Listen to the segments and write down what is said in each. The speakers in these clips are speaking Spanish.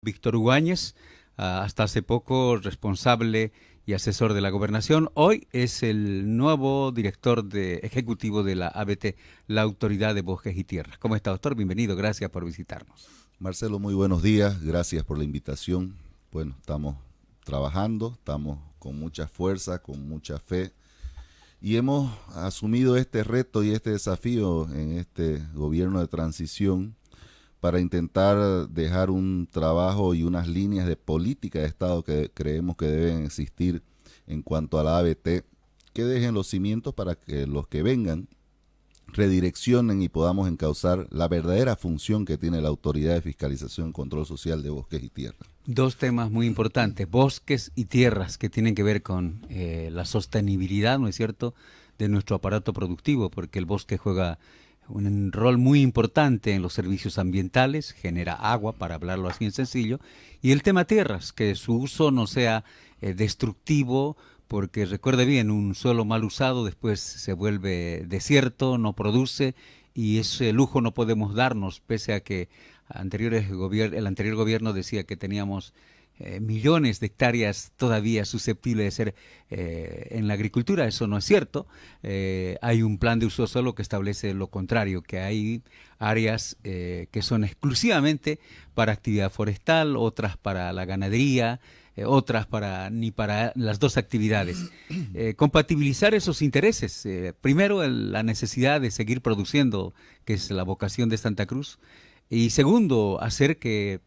Víctor Ugáñez, hasta hace poco responsable y asesor de la gobernación. Hoy es el nuevo director ejecutivo de la ABT, la Autoridad de Bosques y Tierras. ¿Cómo está, doctor? Bienvenido, gracias por visitarnos. Marcelo, muy buenos días, gracias por la invitación. Bueno, estamos trabajando, estamos con mucha fuerza, con mucha fe y hemos asumido este reto y este desafío en este gobierno de transición para intentar dejar un trabajo y unas líneas de política de Estado que creemos que deben existir en cuanto a la ABT, que dejen los cimientos para que los que vengan redireccionen y podamos encauzar la verdadera función que tiene la Autoridad de Fiscalización y Control Social de Bosques y Tierras. Dos temas muy importantes, bosques y tierras, que tienen que ver con la sostenibilidad, ¿no es cierto?, de nuestro aparato productivo, porque el bosque juega un rol muy importante en los servicios ambientales, genera agua, para hablarlo así en sencillo, y el tema tierras, que su uso no sea destructivo, porque recuerde bien, un suelo mal usado después se vuelve desierto, no produce, y ese lujo no podemos darnos, pese a que el anterior gobierno decía que teníamos millones de hectáreas todavía susceptibles de ser en la agricultura. Eso no es cierto. Hay un plan de uso solo que establece lo contrario, que hay áreas que son exclusivamente para actividad forestal, otras para la ganadería, otras ni para las dos actividades. Compatibilizar esos intereses. Primero, la necesidad de seguir produciendo, que es la vocación de Santa Cruz. Y segundo, hacer que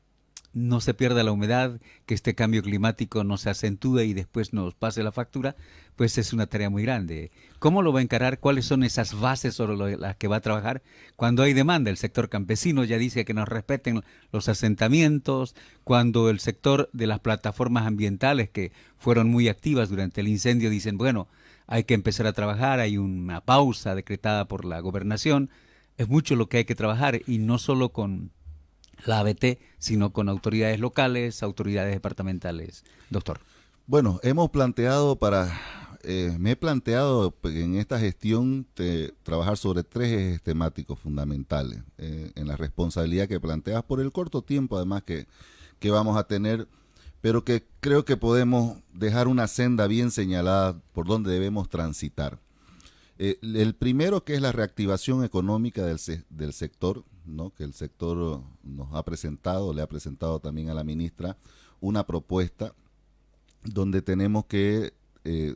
no se pierda la humedad, que este cambio climático no se acentúe y después nos pase la factura, pues es una tarea muy grande. ¿Cómo lo va a encarar? ¿Cuáles son esas bases sobre las que va a trabajar? Cuando hay demanda, el sector campesino ya dice que nos respeten los asentamientos, cuando el sector de las plataformas ambientales, que fueron muy activas durante el incendio, dicen, bueno, hay que empezar a trabajar, hay una pausa decretada por la gobernación. Es mucho lo que hay que trabajar, y no solo con la ABT, sino con autoridades locales, autoridades departamentales. Doctor. Bueno, hemos planteado me he planteado en esta gestión trabajar sobre tres ejes temáticos fundamentales en la responsabilidad que planteas por el corto tiempo además que vamos a tener, pero que creo que podemos dejar una senda bien señalada por donde debemos transitar. El primero, que es la reactivación económica del sector, ¿no? Que el sector nos ha presentado, le ha presentado también a la ministra una propuesta donde tenemos que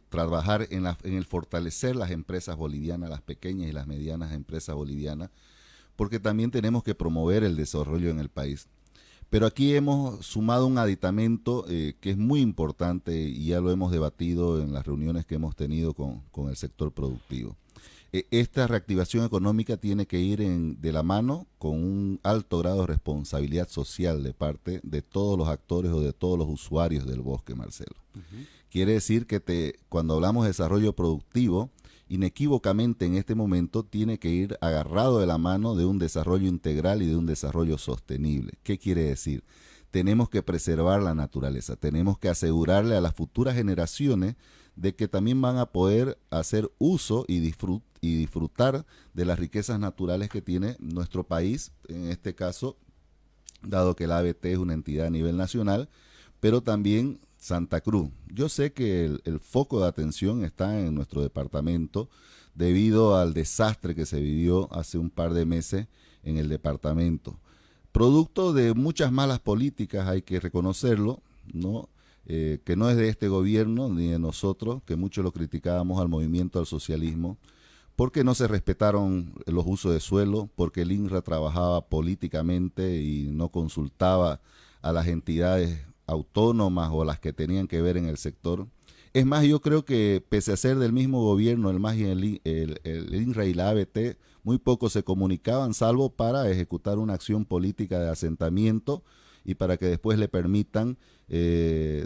trabajar en el fortalecer las empresas bolivianas, las pequeñas y las medianas empresas bolivianas, porque también tenemos que promover el desarrollo en el país. Pero aquí hemos sumado un aditamento que es muy importante y ya lo hemos debatido en las reuniones que hemos tenido con el sector productivo. Esta reactivación económica tiene que ir de la mano con un alto grado de responsabilidad social de parte de todos los actores o de todos los usuarios del bosque, Marcelo. Quiere decir que cuando hablamos de desarrollo productivo, inequívocamente en este momento tiene que ir agarrado de la mano de un desarrollo integral y de un desarrollo sostenible. ¿Qué quiere decir? Tenemos que preservar la naturaleza, tenemos que asegurarle a las futuras generaciones de que también van a poder hacer uso y disfrutar de las riquezas naturales que tiene nuestro país, en este caso, dado que la ABT es una entidad a nivel nacional, pero también Santa Cruz. Yo sé que el foco de atención está en nuestro departamento debido al desastre que se vivió hace un par de meses en el departamento. Producto de muchas malas políticas, hay que reconocerlo, ¿no? Que no es de este gobierno ni de nosotros, que muchos lo criticábamos al movimiento al socialismo, porque no se respetaron los usos de suelo, porque el INRA trabajaba políticamente y no consultaba a las entidades autónomas o las que tenían que ver en el sector. Es más, yo creo que pese a ser del mismo gobierno, el MAS y el INRA y la ABT, muy poco se comunicaban, salvo para ejecutar una acción política de asentamiento y para que después le permitan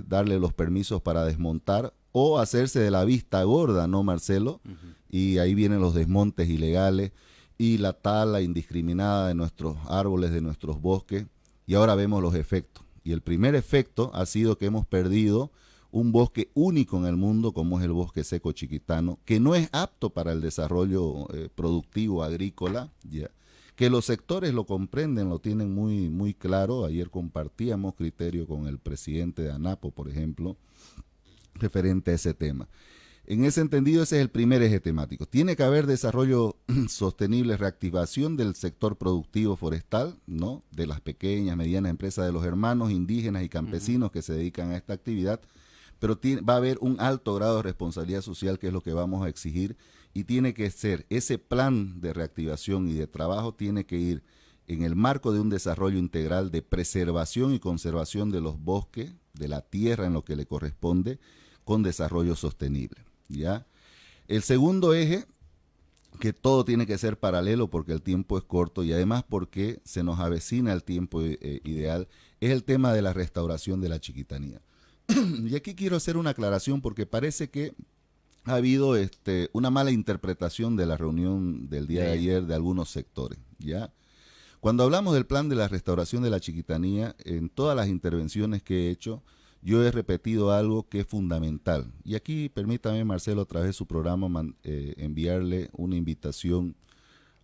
darle los permisos para desmontar o hacerse de la vista gorda, ¿no, Marcelo? Y ahí vienen los desmontes ilegales y la tala indiscriminada de nuestros árboles, de nuestros bosques, y ahora vemos los efectos. Y el primer efecto ha sido que hemos perdido un bosque único en el mundo, como es el bosque seco chiquitano, que no es apto para el desarrollo productivo agrícola, ¿ya? que los sectores lo comprenden, lo tienen muy, muy claro. Ayer compartíamos criterio con el presidente de ANAPO, por ejemplo, referente a ese tema. En ese entendido, ese es el primer eje temático. Tiene que haber desarrollo sostenible, reactivación del sector productivo forestal, ¿no? De las pequeñas, medianas empresas, de los hermanos indígenas y campesinos que se dedican a esta actividad, pero va a haber un alto grado de responsabilidad social, que es lo que vamos a exigir, y tiene que ser ese plan de reactivación y de trabajo, tiene que ir en el marco de un desarrollo integral de preservación y conservación de los bosques, de la tierra en lo que le corresponde, con desarrollo sostenible. ¿Ya? El segundo eje, que todo tiene que ser paralelo porque el tiempo es corto y además porque se nos avecina el tiempo ideal, es el tema de la restauración de la chiquitanía. Y aquí quiero hacer una aclaración porque parece que ha habido una mala interpretación de la reunión del día de ayer de algunos sectores. ¿Ya? Cuando hablamos del plan de la restauración de la chiquitanía, en todas las intervenciones que he hecho, yo he repetido algo que es fundamental. Y aquí permítame, Marcelo, a través de su programa, enviarle una invitación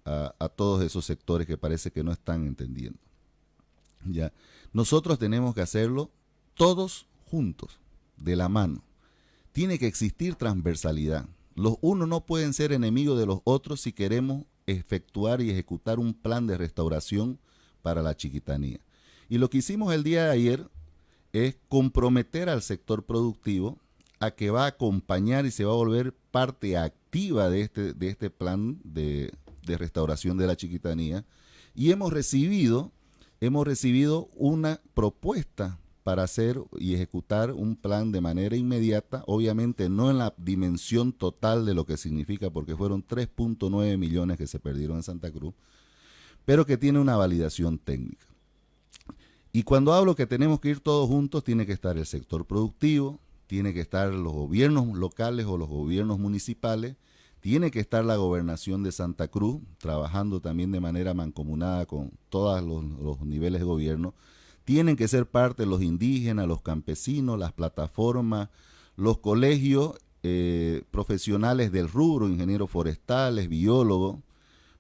a todos esos sectores que parece que no están entendiendo. ¿Ya? Nosotros tenemos que hacerlo todos juntos, de la mano. Tiene que existir transversalidad. Los unos no pueden ser enemigos de los otros si queremos efectuar y ejecutar un plan de restauración para la chiquitanía. Y lo que hicimos el día de ayer es comprometer al sector productivo a que va a acompañar y se va a volver parte activa de este plan de restauración de la chiquitanía. Y hemos recibido una propuesta para hacer y ejecutar un plan de manera inmediata, obviamente no en la dimensión total de lo que significa, porque fueron 3.9 millones que se perdieron en Santa Cruz, pero que tiene una validación técnica. Y cuando hablo que tenemos que ir todos juntos, tiene que estar el sector productivo, tiene que estar los gobiernos locales o los gobiernos municipales, tiene que estar la gobernación de Santa Cruz, trabajando también de manera mancomunada con todos los niveles de gobierno. Tienen que ser parte los indígenas, los campesinos, las plataformas, los colegios profesionales del rubro, ingenieros forestales, biólogos,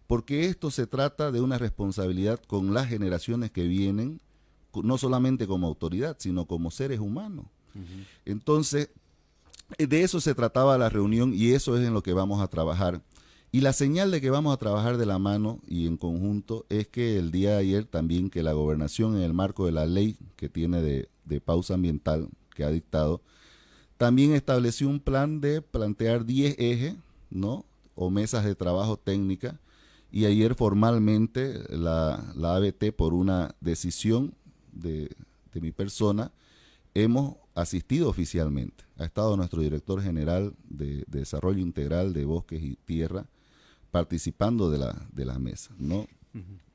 porque esto se trata de una responsabilidad con las generaciones que vienen, no solamente como autoridad, sino como seres humanos. Entonces, de eso se trataba la reunión y eso es en lo que vamos a trabajar. Y la señal de que vamos a trabajar de la mano y en conjunto es que el día de ayer también que la gobernación, en el marco de la ley que tiene de pausa ambiental que ha dictado, también estableció un plan de plantear 10 ejes, ¿no? O mesas de trabajo técnica, y ayer formalmente la ABT, por una decisión de mi persona, hemos asistido oficialmente. Ha estado nuestro director general de Desarrollo Integral de Bosques y Tierra participando de la mesa, ¿no?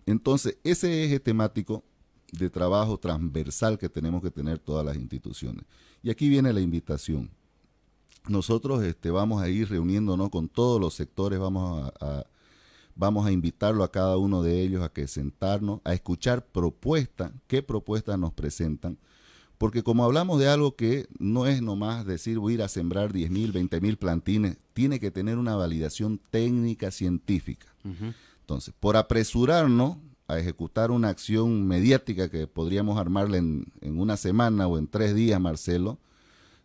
Entonces, ese eje temático de trabajo transversal que tenemos que tener todas las instituciones. Y aquí viene la invitación. Nosotros vamos a ir reuniéndonos con todos los sectores, vamos a invitarlo a cada uno de ellos a que sentarnos, a escuchar propuestas, qué propuestas nos presentan, porque como hablamos de algo que no es nomás decir voy a ir a sembrar 10.000, 20.000 plantines, tiene que tener una validación técnica, científica. Entonces, por apresurarnos a ejecutar una acción mediática que podríamos armarla en una semana o en 3 días, Marcelo,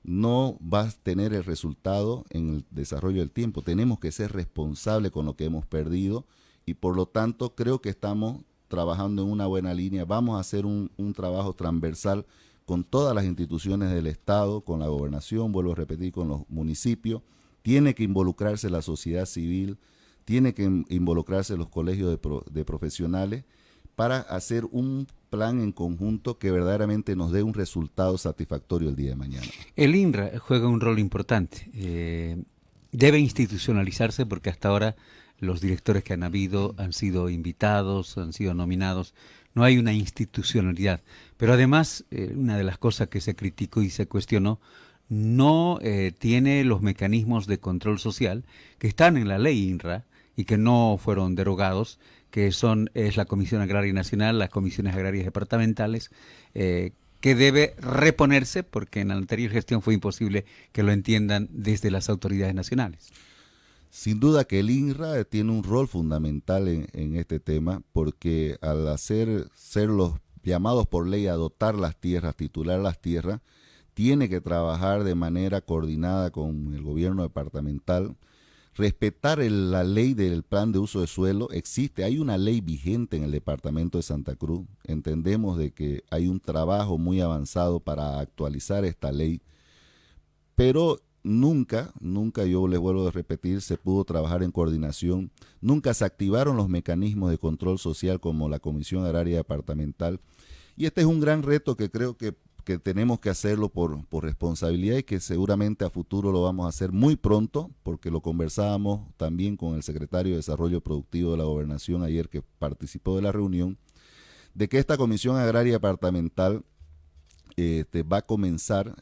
no va a tener el resultado en el desarrollo del tiempo. Tenemos que ser responsables con lo que hemos perdido y por lo tanto creo que estamos trabajando en una buena línea. Vamos a hacer un trabajo transversal con todas las instituciones del Estado, con la gobernación, vuelvo a repetir, con los municipios. Tiene que involucrarse la sociedad civil, tiene que involucrarse los colegios de profesionales para hacer un plan en conjunto que verdaderamente nos dé un resultado satisfactorio el día de mañana. El INRA juega un rol importante. Debe institucionalizarse porque hasta ahora los directores que han habido han sido invitados, han sido nominados. No hay una institucionalidad. Pero además, una de las cosas que se criticó y se cuestionó, no tiene los mecanismos de control social que están en la ley INRA y que no fueron derogados, que es la Comisión Agraria Nacional, las comisiones agrarias departamentales, que debe reponerse porque en la anterior gestión fue imposible que lo entiendan desde las autoridades nacionales. Sin duda que el INRA tiene un rol fundamental en este tema, porque al ser los llamados por ley a dotar las tierras, titular las tierras, tiene que trabajar de manera coordinada con el gobierno departamental, respetar la ley del plan de uso de suelo. Hay una ley vigente en el departamento de Santa Cruz. Entendemos de que hay un trabajo muy avanzado para actualizar esta ley, pero nunca, yo les vuelvo a repetir, se pudo trabajar en coordinación, nunca se activaron los mecanismos de control social como la Comisión Agraria Departamental, y este es un gran reto que creo que tenemos que hacerlo por responsabilidad, y que seguramente a futuro lo vamos a hacer muy pronto, porque lo conversábamos también con el secretario de Desarrollo Productivo de la Gobernación ayer, que participó de la reunión, de que esta Comisión Agraria Departamental va a comenzar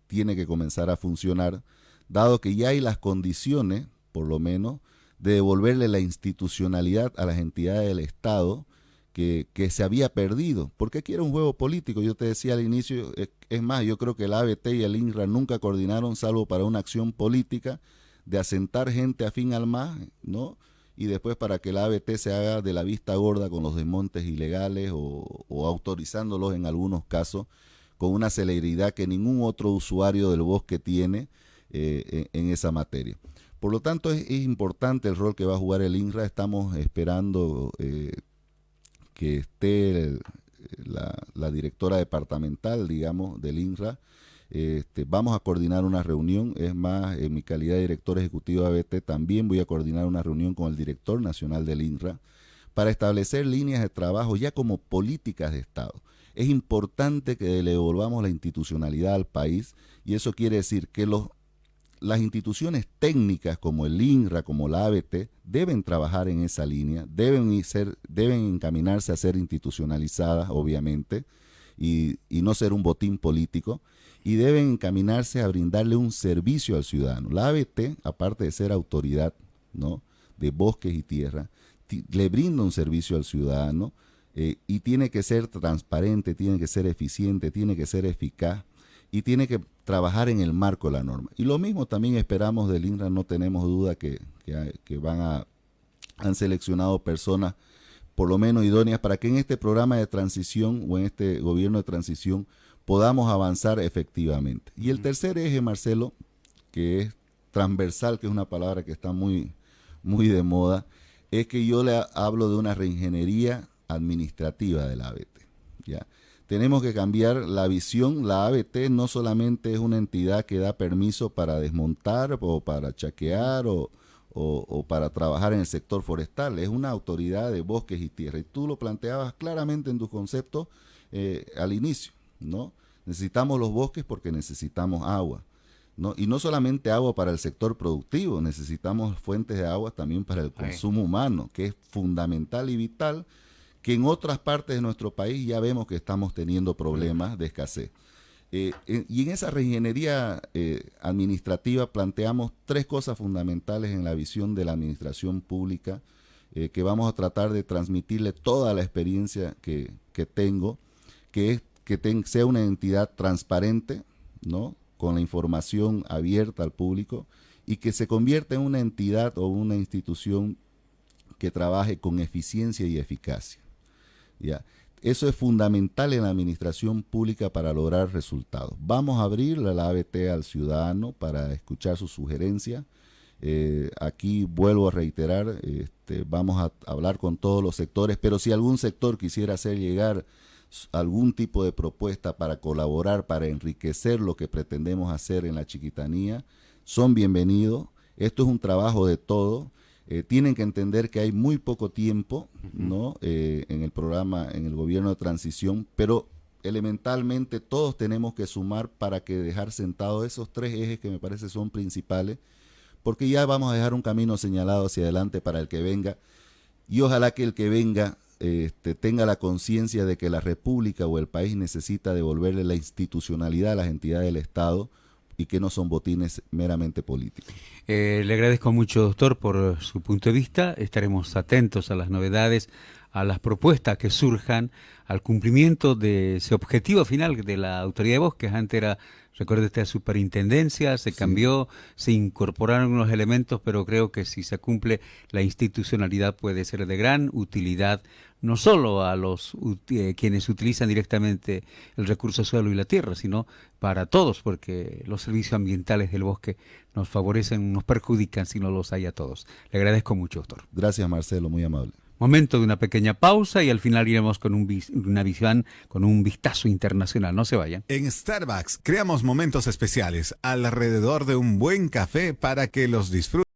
tiene que comenzar a funcionar, dado que ya hay las condiciones, por lo menos, de devolverle la institucionalidad a las entidades del Estado que se había perdido. Porque aquí era un juego político, yo te decía al inicio, es más, yo creo que el ABT y el INRA nunca coordinaron, salvo para una acción política de asentar gente afín al MAS, ¿no? Y después para que el ABT se haga de la vista gorda con los desmontes ilegales o autorizándolos en algunos casos, con una celeridad que ningún otro usuario del bosque tiene en esa materia. Por lo tanto, es importante el rol que va a jugar el INRA. Estamos esperando que esté la directora departamental, digamos, del INRA. Vamos a coordinar una reunión. Es más, en mi calidad de director ejecutivo de ABT, también voy a coordinar una reunión con el director nacional del INRA para establecer líneas de trabajo ya como políticas de Estado. Es importante que le devolvamos la institucionalidad al país, y eso quiere decir que las instituciones técnicas como el INRA, como la ABT, deben trabajar en esa línea, deben encaminarse a ser institucionalizadas, obviamente, y no ser un botín político, y deben encaminarse a brindarle un servicio al ciudadano. La ABT, aparte de ser autoridad, ¿no?, de bosques y tierra, le brinda un servicio al ciudadano, y tiene que ser transparente, tiene que ser eficiente, tiene que ser eficaz, y tiene que trabajar en el marco de la norma. Y lo mismo también esperamos del INRA. No tenemos duda que han seleccionado personas por lo menos idóneas para que en este programa de transición o en este gobierno de transición podamos avanzar efectivamente. Y el tercer eje, Marcelo, que es transversal, que es una palabra que está muy, muy de moda, es que yo le hablo de una reingeniería administrativa de la ABT, ¿ya? Tenemos que cambiar la visión. La ABT no solamente es una entidad que da permiso para desmontar o para chaquear o para trabajar en el sector forestal, es una autoridad de bosques y tierra. Y tú lo planteabas claramente en tu concepto al inicio, ¿no? Necesitamos los bosques porque necesitamos agua, ¿no? Y no solamente agua para el sector productivo, necesitamos fuentes de agua también para el consumo humano, que es fundamental y vital, que en otras partes de nuestro país ya vemos que estamos teniendo problemas de escasez. Y en esa reingeniería administrativa planteamos tres cosas fundamentales en la visión de la administración pública, que vamos a tratar de transmitirle toda la experiencia que tengo, que es que sea una entidad transparente, ¿no?, con la información abierta al público, y que se convierta en una entidad o una institución que trabaje con eficiencia y eficacia. ¿Ya? Eso es fundamental en la administración pública para lograr resultados. Vamos a abrir la ABT al ciudadano para escuchar sus sugerencias. Aquí vuelvo a reiterar, vamos a hablar con todos los sectores, pero si algún sector quisiera hacer llegar algún tipo de propuesta para colaborar, para enriquecer lo que pretendemos hacer en la Chiquitanía, son bienvenidos. Esto es un trabajo de todo. Tienen que entender que hay muy poco tiempo, ¿no?, en el programa, en el gobierno de transición, pero elementalmente todos tenemos que sumar para que dejar sentados esos tres ejes que me parece son principales, porque ya vamos a dejar un camino señalado hacia adelante para el que venga, y ojalá que el que venga tenga la conciencia de que la República o el país necesita devolverle la institucionalidad a las entidades del Estado, y que no son botines meramente políticos. Le agradezco mucho, doctor, por su punto de vista. Estaremos atentos a las novedades, a las propuestas que surjan, al cumplimiento de ese objetivo final de la Autoridad de Bosques. Antes era, recuerde usted, superintendencia, se cambió, se incorporaron unos elementos, pero creo que si se cumple la institucionalidad puede ser de gran utilidad, no solo a los quienes utilizan directamente el recurso suelo y la tierra, sino para todos, porque los servicios ambientales del bosque nos favorecen, nos perjudican si no los hay a todos. Le agradezco mucho, doctor. Gracias, Marcelo, muy amable. Momento de una pequeña pausa y al final iremos con una visión, con un vistazo internacional. No se vayan. En Starbucks creamos momentos especiales alrededor de un buen café para que los disfruten.